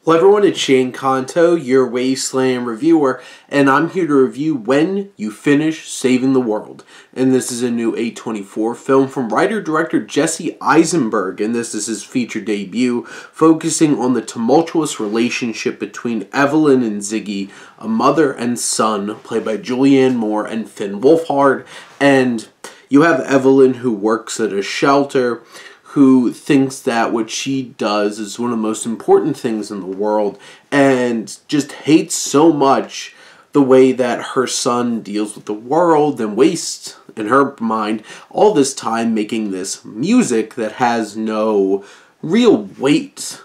Hello everyone, it's Shane Kanto, your Wasteland reviewer, and I'm here to review When You Finish Saving the World. And this is a new A24 film from writer-director Jesse Eisenberg, and this is his feature debut, focusing on the tumultuous relationship between Evelyn and Ziggy, a mother and son, played by Julianne Moore and Finn Wolfhard. And you have Evelyn, who works at a shelter, who thinks that what she does is one of the most important things in the world, and just hates so much the way that her son deals with the world and wastes, in her mind, all this time making this music that has no real weight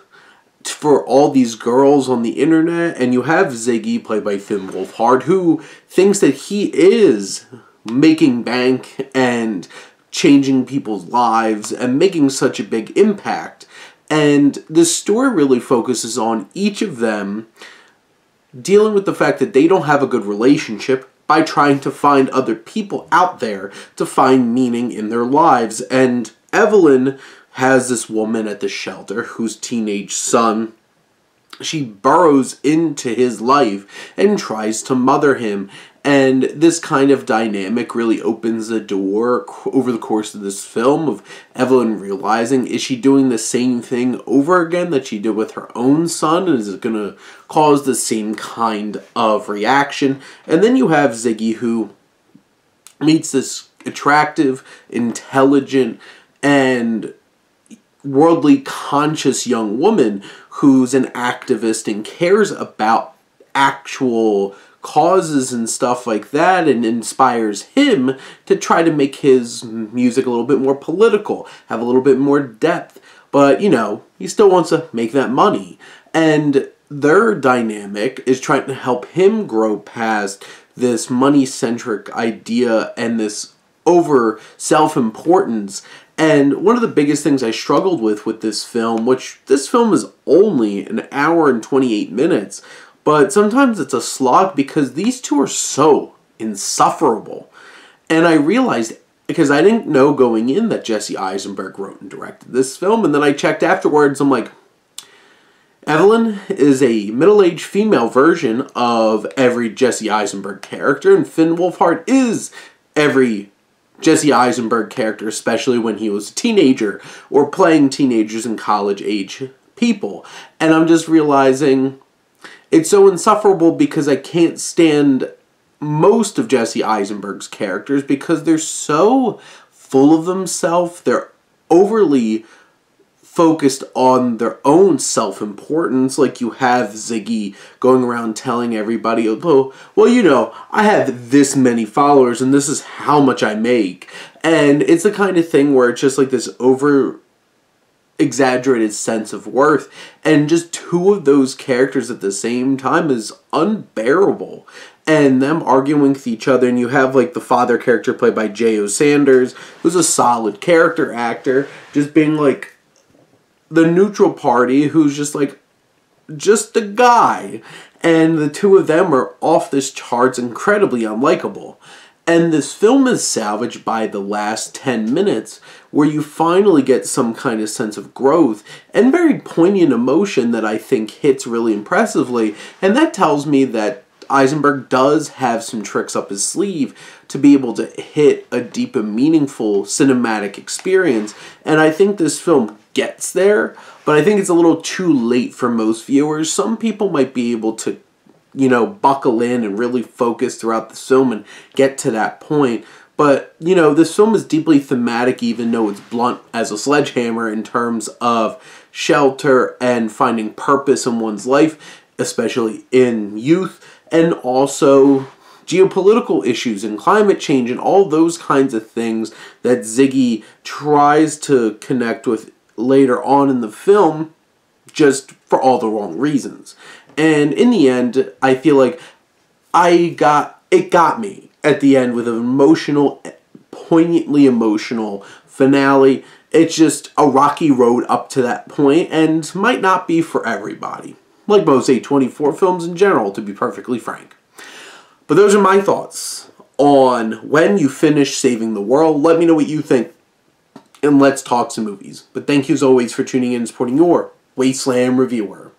for all these girls on the internet. And you have Ziggy, played by Finn Wolfhard, who thinks that he is making bank and changing people's lives and making such a big impact. And this story really focuses on each of them dealing with the fact that they don't have a good relationship by trying to find other people out there to find meaning in their lives. And Evelyn has this woman at the shelter whose teenage son, she burrows into his life and tries to mother him. And this kind of dynamic really opens the door over the course of this film of Evelyn realizing, is she doing the same thing over again that she did with her own son? And is it going to cause the same kind of reaction? And then you have Ziggy, who meets this attractive, intelligent, and worldly conscious young woman who's an activist and cares about actual causes and stuff like that, and inspires him to try to make his music a little bit more political, have a little bit more depth, but you know, he still wants to make that money. And their dynamic is trying to help him grow past this money-centric idea and this over self-importance. And one of the biggest things I struggled with this film, which this film is only an hour and 28 minutes, but sometimes it's a slog because these two are so insufferable. And I realized, because I didn't know going in that Jesse Eisenberg wrote and directed this film, and then I checked afterwards, I'm like, Evelyn is a middle-aged female version of every Jesse Eisenberg character, and Finn Wolfhard is every Jesse Eisenberg character, especially when he was a teenager or playing teenagers and college-age people. And I'm just realizing it's so insufferable because I can't stand most of Jesse Eisenberg's characters because they're so full of themselves. They're overly focused on their own self-importance. Like you have Ziggy going around telling everybody, oh, well, you know, I have this many followers and this is how much I make. And it's the kind of thing where it's just like this exaggerated sense of worth, and just two of those characters at the same time is unbearable. And them arguing with each other, and you have like the father character played by J.O. Sanders, who's a solid character actor, just being like the neutral party who's just like just a guy, and the two of them are off this charts, incredibly unlikable. And this film is salvaged by the last 10 minutes where you finally get some kind of sense of growth and very poignant emotion that I think hits really impressively. And that tells me that Eisenberg does have some tricks up his sleeve to be able to hit a deep and meaningful cinematic experience. And I think this film gets there, but I think it's a little too late for most viewers. Some people might be able to, you know, buckle in and really focus throughout the film and get to that point. But, you know, this film is deeply thematic, even though it's blunt as a sledgehammer in terms of shelter and finding purpose in one's life, especially in youth, and also geopolitical issues and climate change and all those kinds of things that Ziggy tries to connect with later on in the film, just for all the wrong reasons. And in the end, I feel like it got me at the end with an emotional, poignantly emotional finale. It's just a rocky road up to that point and might not be for everybody. Like most A24 films in general, to be perfectly frank. But those are my thoughts on When You Finish Saving the World. Let me know what you think, and let's talk some movies. But thank you as always for tuning in and supporting your Wasteland reviewer.